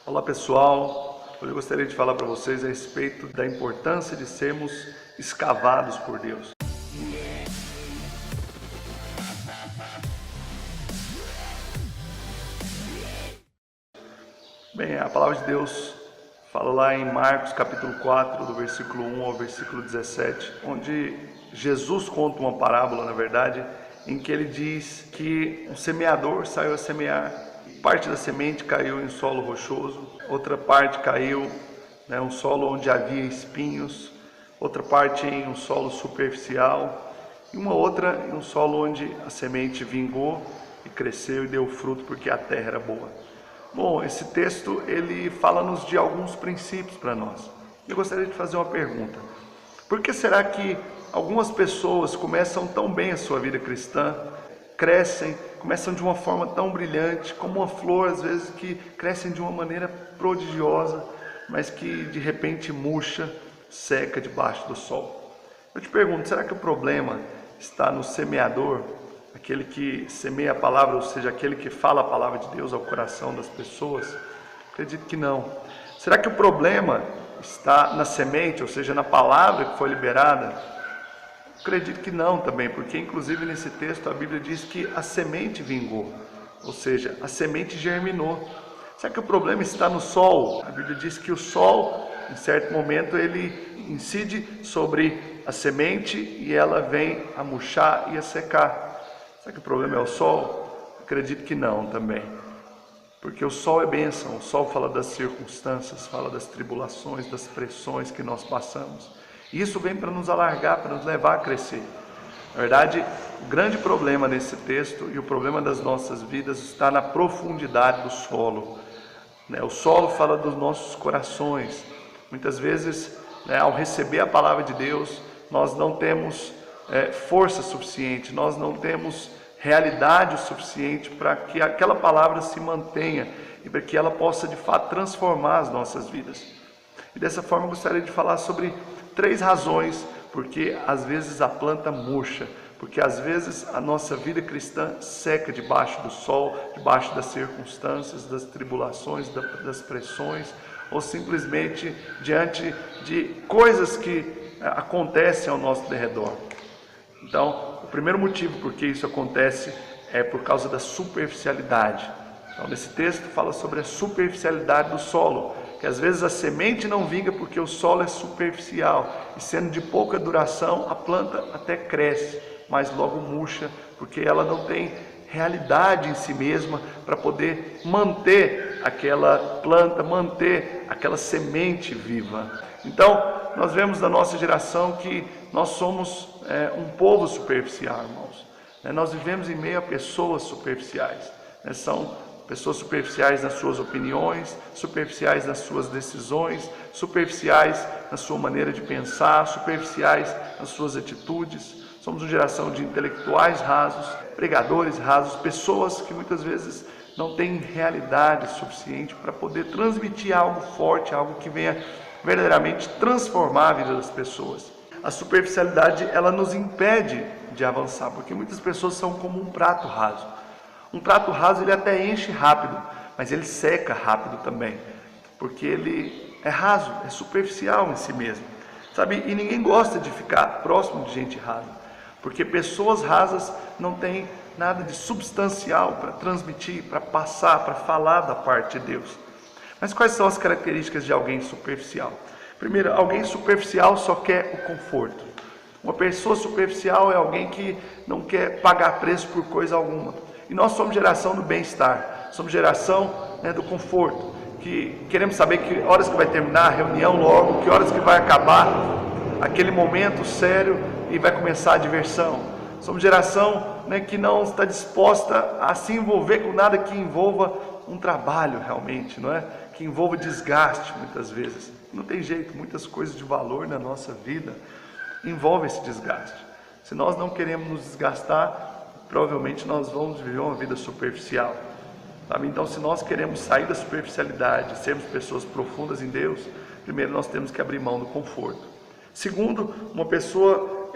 Olá pessoal, hoje eu gostaria de falar para vocês a respeito da importância de sermos escavados por Deus. Bem, a palavra de Deus fala lá em Marcos capítulo 4, do versículo 1 ao versículo 17, onde Jesus conta uma parábola, na verdade, em que ele diz que um semeador saiu a semear. Parte da semente caiu em solo rochoso, outra parte caiu em um solo onde havia espinhos, outra parte em um solo superficial e uma outra em um solo onde a semente vingou e cresceu e deu fruto porque a terra era boa. Bom, esse texto ele fala-nos de alguns princípios para nós. Eu gostaria de fazer uma pergunta. Por que será que algumas pessoas começam tão bem a sua vida cristã, crescem, começam de uma forma tão brilhante, como uma flor, às vezes, que crescem de uma maneira prodigiosa, mas que de repente murcha, seca debaixo do sol? Eu te pergunto, será que o problema está no semeador, aquele que semeia a palavra, ou seja, aquele que fala a palavra de Deus ao coração das pessoas? Acredito que não. Será que o problema está na semente, ou seja, na palavra que foi liberada? Acredito que não também, porque inclusive nesse texto a Bíblia diz que a semente vingou, ou seja, a semente germinou. Será que o problema está no sol? A Bíblia diz que o sol, em certo momento, ele incide sobre a semente e ela vem a murchar e a secar. Será que o problema é o sol? Acredito que não também, porque o sol é bênção, o sol fala das circunstâncias, fala das tribulações, das pressões que nós passamos. Isso vem para nos alargar, para nos levar a crescer. Na verdade, o grande problema nesse texto e o problema das nossas vidas está na profundidade do solo. O solo fala dos nossos corações. Muitas vezes, ao receber a palavra de Deus, nós não temos força suficiente, nós não temos realidade o suficiente para que aquela palavra se mantenha e para que ela possa de fato transformar as nossas vidas. E dessa forma eu gostaria de falar sobre 3 razões porque às vezes a planta murcha, porque às vezes a nossa vida cristã seca debaixo do sol, debaixo das circunstâncias, das tribulações, das pressões, ou simplesmente diante de coisas que acontecem ao nosso derredor. Então, o primeiro motivo por que isso acontece é por causa da superficialidade. Então, nesse texto fala sobre a superficialidade do solo, que às vezes a semente não vinga porque o solo é superficial, e sendo de pouca duração, a planta até cresce, mas logo murcha, porque ela não tem realidade em si mesma para poder manter aquela planta, manter aquela semente viva. Então, nós vemos na nossa geração que nós somos um povo superficial, irmãos. Nós vivemos em meio a pessoas superficiais. São pessoas superficiais nas suas opiniões, superficiais nas suas decisões, superficiais na sua maneira de pensar, superficiais nas suas atitudes. Somos uma geração de intelectuais rasos, pregadores rasos, pessoas que muitas vezes não têm realidade suficiente para poder transmitir algo forte, algo que venha verdadeiramente transformar a vida das pessoas. A superficialidade, ela nos impede de avançar, porque muitas pessoas são como um prato raso. Um prato raso ele até enche rápido, mas ele seca rápido também, porque ele é raso, é superficial em si mesmo, sabe? E ninguém gosta de ficar próximo de gente rasa, porque pessoas rasas não têm nada de substancial para transmitir, para passar, para falar da parte de Deus. Mas quais são as características de alguém superficial? Primeiro, alguém superficial só quer o conforto. Uma pessoa superficial é alguém que não quer pagar preço por coisa alguma. E nós somos geração do bem-estar, somos geração do conforto, que queremos saber que horas que vai terminar a reunião logo, que horas que vai acabar aquele momento sério e vai começar a diversão. Somos geração que não está disposta a se envolver com nada que envolva um trabalho realmente, não é? Que envolva desgaste muitas vezes. Não tem jeito, muitas coisas de valor na nossa vida envolvem esse desgaste. Se nós não queremos nos desgastar, provavelmente nós vamos viver uma vida superficial, sabe? Então, se nós queremos sair da superficialidade, sermos pessoas profundas em Deus, primeiro nós temos que abrir mão do conforto. Segundo, uma pessoa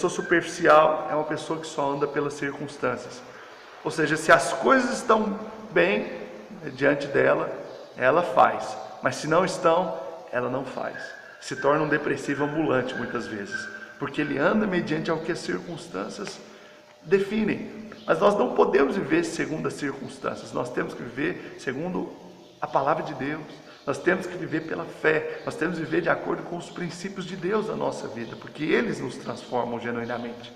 superficial é uma pessoa que só anda pelas circunstâncias. Ou seja, se as coisas estão bem, diante dela, ela faz. Mas se não estão, ela não faz. Se torna um depressivo ambulante muitas vezes, porque ele anda mediante ao que as circunstâncias definem. Mas nós não podemos viver segundo as circunstâncias, nós temos que viver segundo a palavra de Deus. Nós temos que viver pela fé, nós temos que viver de acordo com os princípios de Deus na nossa vida, porque eles nos transformam genuinamente.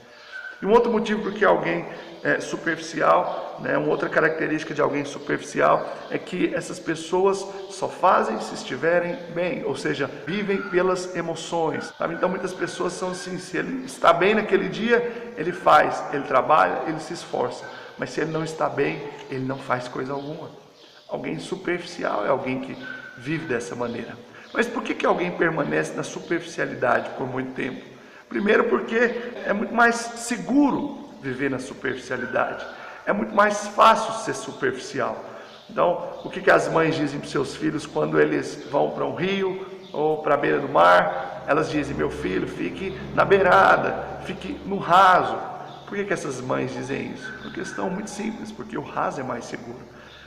E um outro motivo por que alguém é superficial, uma outra característica de alguém superficial é que essas pessoas só fazem se estiverem bem, ou seja, vivem pelas emoções. Sabe? Então muitas pessoas são assim, se ele está bem naquele dia, ele faz, ele trabalha, ele se esforça. Mas se ele não está bem, ele não faz coisa alguma. Alguém superficial é alguém que vive dessa maneira. Mas por que alguém permanece na superficialidade por muito tempo? Primeiro porque é muito mais seguro viver na superficialidade. É muito mais fácil ser superficial. Então, o que as mães dizem para os seus filhos quando eles vão para um rio ou para a beira do mar? Elas dizem, meu filho, fique na beirada, fique no raso. Por que essas mães dizem isso? Por uma questão muito simples, porque o raso é mais seguro.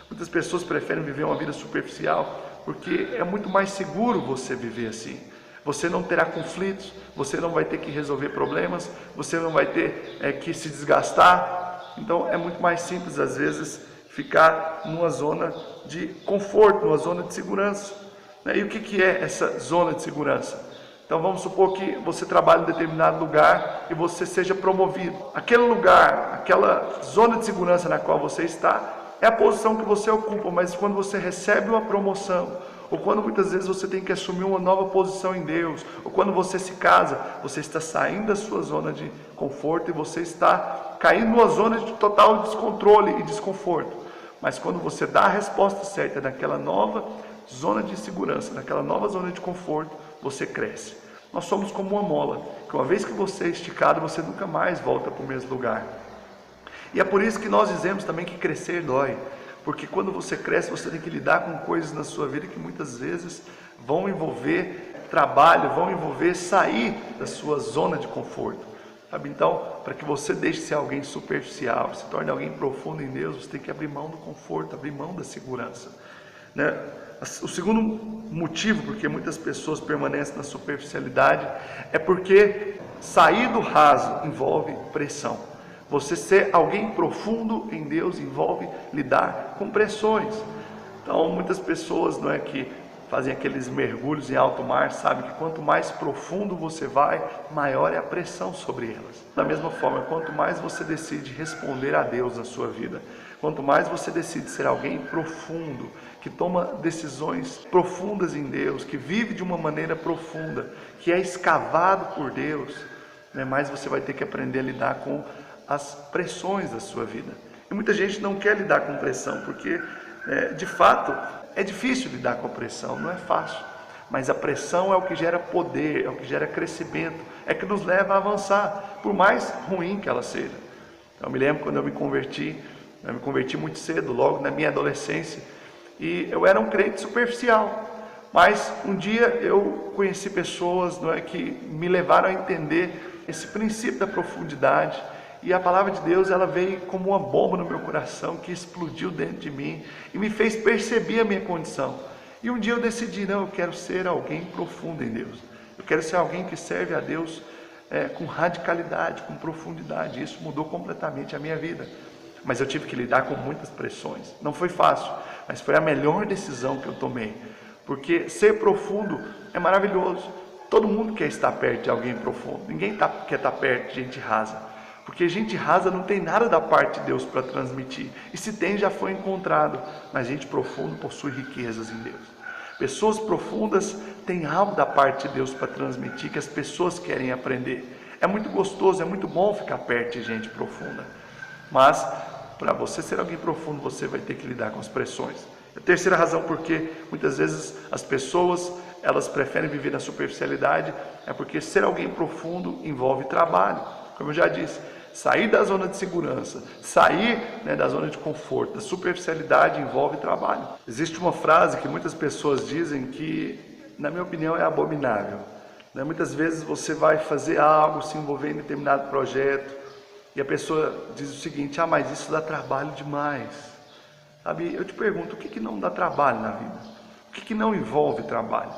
Muitas pessoas preferem viver uma vida superficial porque é muito mais seguro você viver assim. Você não terá conflitos, você não vai ter que resolver problemas, você não vai ter que se desgastar. Então é muito mais simples às vezes ficar numa zona de conforto, numa zona de segurança. E o que é essa zona de segurança? Então vamos supor que você trabalhe em determinado lugar e você seja promovido. Aquele lugar, aquela zona de segurança na qual você está, é a posição que você ocupa, mas quando você recebe uma promoção, ou quando muitas vezes você tem que assumir uma nova posição em Deus, ou quando você se casa, você está saindo da sua zona de conforto e você está caindo numa zona de total descontrole e desconforto. Mas quando você dá a resposta certa naquela nova zona de segurança, naquela nova zona de conforto, você cresce. Nós somos como uma mola, que uma vez que você é esticado, você nunca mais volta para o mesmo lugar. E é por isso que nós dizemos também que crescer dói. Porque quando você cresce, você tem que lidar com coisas na sua vida que muitas vezes vão envolver trabalho, vão envolver sair da sua zona de conforto. Sabe? Então, para que você deixe de ser alguém superficial, se torne alguém profundo em Deus, você tem que abrir mão do conforto, abrir mão da segurança. O segundo motivo porque muitas pessoas permanecem na superficialidade é porque sair do raso envolve pressão. Você ser alguém profundo em Deus envolve lidar com pressões. Então muitas pessoas que fazem aqueles mergulhos em alto mar, sabem que quanto mais profundo você vai, maior é a pressão sobre elas. Da mesma forma, quanto mais você decide responder a Deus na sua vida, quanto mais você decide ser alguém profundo, que toma decisões profundas em Deus, que vive de uma maneira profunda, que é escavado por Deus, mais você vai ter que aprender a lidar com as pressões da sua vida. E muita gente não quer lidar com pressão, porque de fato é difícil lidar com a pressão, não é fácil. Mas a pressão é o que gera poder, é o que gera crescimento, é que nos leva a avançar, por mais ruim que ela seja. Eu me lembro quando eu me converti muito cedo, logo na minha adolescência, e eu era um crente superficial. Mas um dia eu conheci pessoas que me levaram a entender esse princípio da profundidade. E a palavra de Deus, ela veio como uma bomba no meu coração, que explodiu dentro de mim e me fez perceber a minha condição. E um dia eu decidi, eu quero ser alguém profundo em Deus. Eu quero ser alguém que serve a Deus com radicalidade, com profundidade. Isso mudou completamente a minha vida. Mas eu tive que lidar com muitas pressões. Não foi fácil, mas foi a melhor decisão que eu tomei. Porque ser profundo é maravilhoso. Todo mundo quer estar perto de alguém profundo. Ninguém quer estar perto de gente rasa. Porque gente rasa não tem nada da parte de Deus para transmitir. E se tem, já foi encontrado. Mas gente profunda possui riquezas em Deus. Pessoas profundas têm algo da parte de Deus para transmitir, que as pessoas querem aprender. É muito gostoso, é muito bom ficar perto de gente profunda. Mas, para você ser alguém profundo, você vai ter que lidar com as pressões. A terceira razão porque muitas vezes as pessoas elas preferem viver na superficialidade é porque ser alguém profundo envolve trabalho. Como eu já disse, sair da zona de segurança, sair da zona de conforto, da superficialidade envolve trabalho. Existe uma frase que muitas pessoas dizem que, na minha opinião, é abominável. Muitas vezes você vai fazer algo, se envolver em determinado projeto, e a pessoa diz o seguinte: mas isso dá trabalho demais. Sabe, eu te pergunto, o que não dá trabalho na vida? O que não envolve trabalho?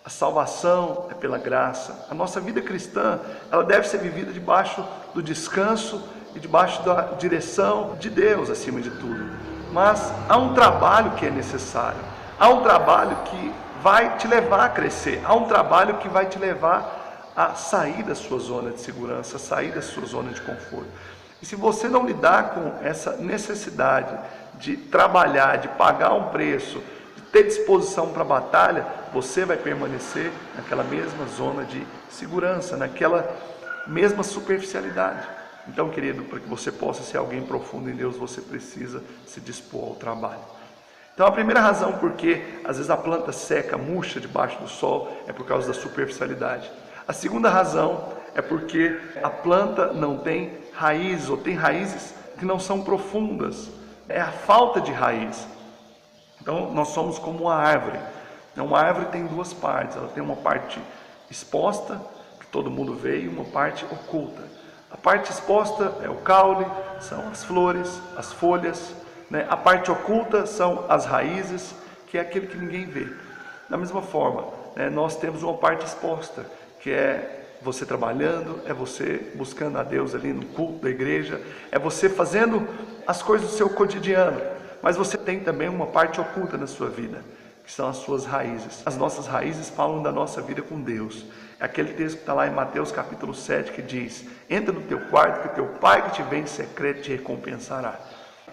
A salvação é pela graça. A nossa vida cristã, ela deve ser vivida debaixo do descanso e debaixo da direção de Deus acima de tudo. Mas há um trabalho que é necessário. Há um trabalho que vai te levar a crescer. Há um trabalho que vai te levar a sair da sua zona de segurança, a sair da sua zona de conforto. E se você não lidar com essa necessidade de trabalhar, de pagar um preço, de ter disposição para a batalha, você vai permanecer naquela mesma zona de segurança, naquela mesma superficialidade. Então, querido, para que você possa ser alguém profundo em Deus, você precisa se dispor ao trabalho. Então, a primeira razão por que às vezes a planta seca, murcha debaixo do sol, é por causa da superficialidade. A segunda razão é porque a planta não tem raízes, ou tem raízes que não são profundas. É a falta de raiz. Então, nós somos como uma árvore. Uma árvore tem duas partes. Ela tem uma parte exposta, que todo mundo vê, e uma parte oculta. A parte exposta é o caule, são as flores, as folhas. A parte oculta são as raízes, que é aquele que ninguém vê. Da mesma forma, nós temos uma parte exposta, que é você trabalhando, é você buscando a Deus ali no culto da igreja, é você fazendo as coisas do seu cotidiano, mas você tem também uma parte oculta na sua vida, que são as suas raízes. As nossas raízes falam da nossa vida com Deus. É aquele texto que está lá em Mateus capítulo 7, que diz: entra no teu quarto, que teu pai que te vem em secreto te recompensará.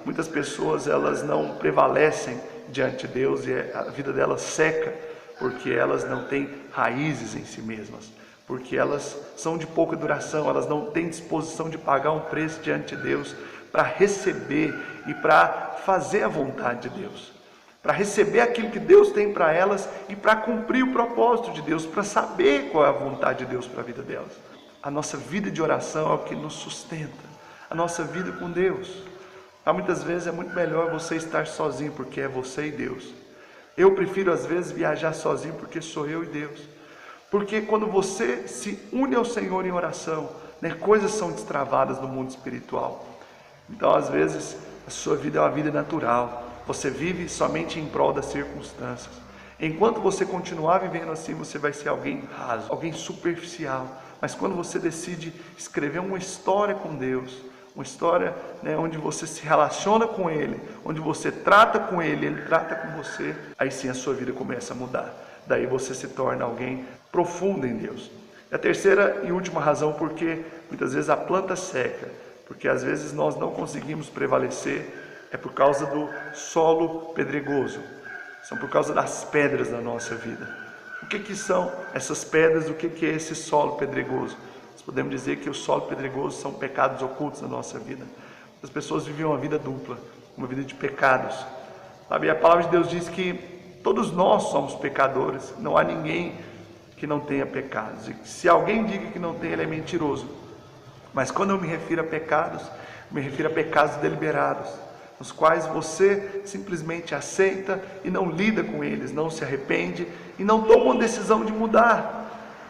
Muitas pessoas, elas não prevalecem diante de Deus, e a vida delas seca, porque elas não têm raízes em si mesmas, porque elas são de pouca duração, elas não têm disposição de pagar um preço diante de Deus para receber e para fazer a vontade de Deus, para receber aquilo que Deus tem para elas e para cumprir o propósito de Deus, para saber qual é a vontade de Deus para a vida delas. A nossa vida de oração é o que nos sustenta, a nossa vida com Deus. Muitas vezes é muito melhor você estar sozinho, porque é você e Deus. Eu prefiro às vezes viajar sozinho, porque sou eu e Deus. Porque quando você se une ao Senhor em oração, coisas são destravadas no mundo espiritual. Então, às vezes, a sua vida é uma vida natural. Você vive somente em prol das circunstâncias. Enquanto você continuar vivendo assim, você vai ser alguém raso, alguém superficial. Mas quando você decide escrever uma história com Deus, uma história onde você se relaciona com Ele, onde você trata com Ele, Ele trata com você, aí sim a sua vida começa a mudar. Daí você se torna alguém profundo em Deus. E a terceira e última razão porque muitas vezes a planta seca, porque às vezes nós não conseguimos prevalecer, é por causa do solo pedregoso, são por causa das pedras da nossa vida. O que são essas pedras? O que é esse solo pedregoso? Nós podemos dizer que o solo pedregoso são pecados ocultos na nossa vida. As pessoas vivem uma vida dupla, uma vida de pecados. Sabe? A palavra de Deus diz que todos nós somos pecadores, não há ninguém que não tenha pecados. E se alguém diga que não tem, ele é mentiroso. Mas quando eu me refiro a pecados, me refiro a pecados deliberados, nos quais você simplesmente aceita e não lida com eles, não se arrepende e não toma uma decisão de mudar.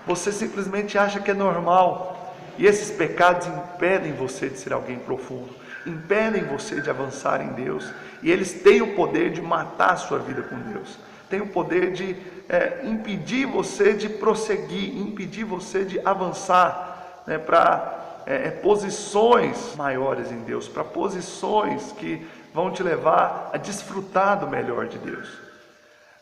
Você simplesmente acha que é normal. E esses pecados impedem você de ser alguém profundo, impedem você de avançar em Deus. E eles têm o poder de matar a sua vida com Deus. Tem o poder de impedir você de prosseguir, impedir você de avançar para posições maiores em Deus, para posições que vão te levar a desfrutar do melhor de Deus.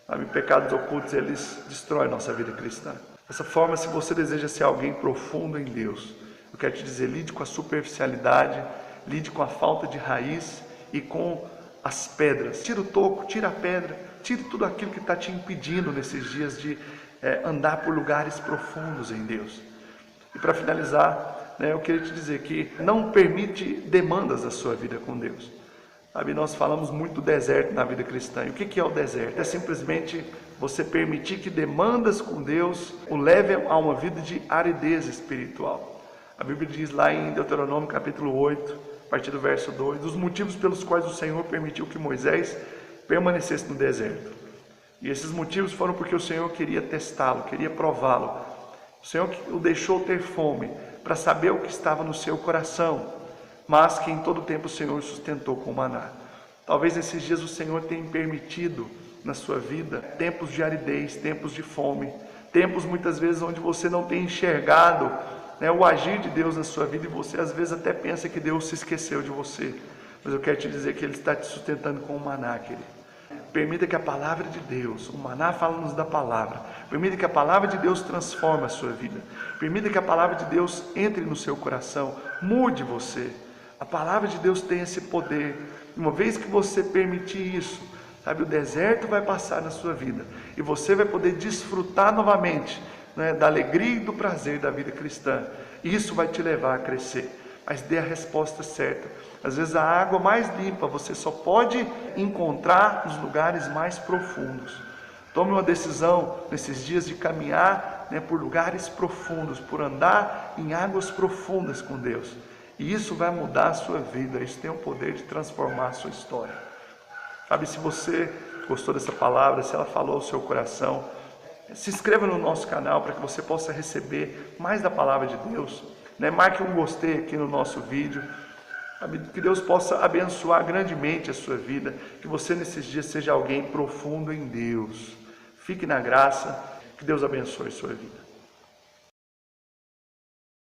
Sabe, pecados ocultos, eles destroem nossa vida cristã. Dessa forma, se você deseja ser alguém profundo em Deus, eu quero te dizer, lide com a superficialidade, lide com a falta de raiz e com as pedras. Tira o toco, tira a pedra, tire tudo aquilo que está te impedindo nesses dias de andar por lugares profundos em Deus. E para finalizar, eu queria te dizer que não permite demandas da sua vida com Deus. Sabe, nós falamos muito do deserto na vida cristã. E o que é o deserto? É simplesmente você permitir que demandas com Deus o levem a uma vida de aridez espiritual. A Bíblia diz lá em Deuteronômio capítulo 8, a partir do verso 2, os motivos pelos quais o Senhor permitiu que Moisés permanecesse no deserto. E esses motivos foram porque o Senhor queria testá-lo, queria prová-lo. O Senhor o deixou ter fome para saber o que estava no seu coração, mas que em todo tempo o Senhor sustentou com maná. Talvez nesses dias o Senhor tenha permitido na sua vida tempos de aridez, tempos de fome, tempos muitas vezes onde você não tem enxergado, né, o agir de Deus na sua vida, e você às vezes até pensa que Deus se esqueceu de você. Mas eu quero te dizer que Ele está te sustentando com o maná, querido. Permita que a palavra de Deus, o maná fala-nos da palavra, permita que a palavra de Deus transforme a sua vida, permita que a palavra de Deus entre no seu coração, mude você. A palavra de Deus tem esse poder. Uma vez que você permitir isso, sabe, o deserto vai passar na sua vida e você vai poder desfrutar novamente, né, da alegria e do prazer da vida cristã. Isso vai te levar a crescer, mas dê a resposta certa. Às vezes a água mais limpa você só pode encontrar nos lugares mais profundos. Tome uma decisão nesses dias de caminhar, né, por lugares profundos, por andar em águas profundas com Deus. E isso vai mudar a sua vida, isso tem o poder de transformar a sua história. Sabe, se você gostou dessa palavra, se ela falou ao seu coração, se inscreva no nosso canal para que você possa receber mais da palavra de Deus, né? Marque um gostei aqui no nosso vídeo, sabe? Que Deus possa abençoar grandemente a sua vida, que você nesses dias seja alguém profundo em Deus. Fique na graça, que Deus abençoe a sua vida.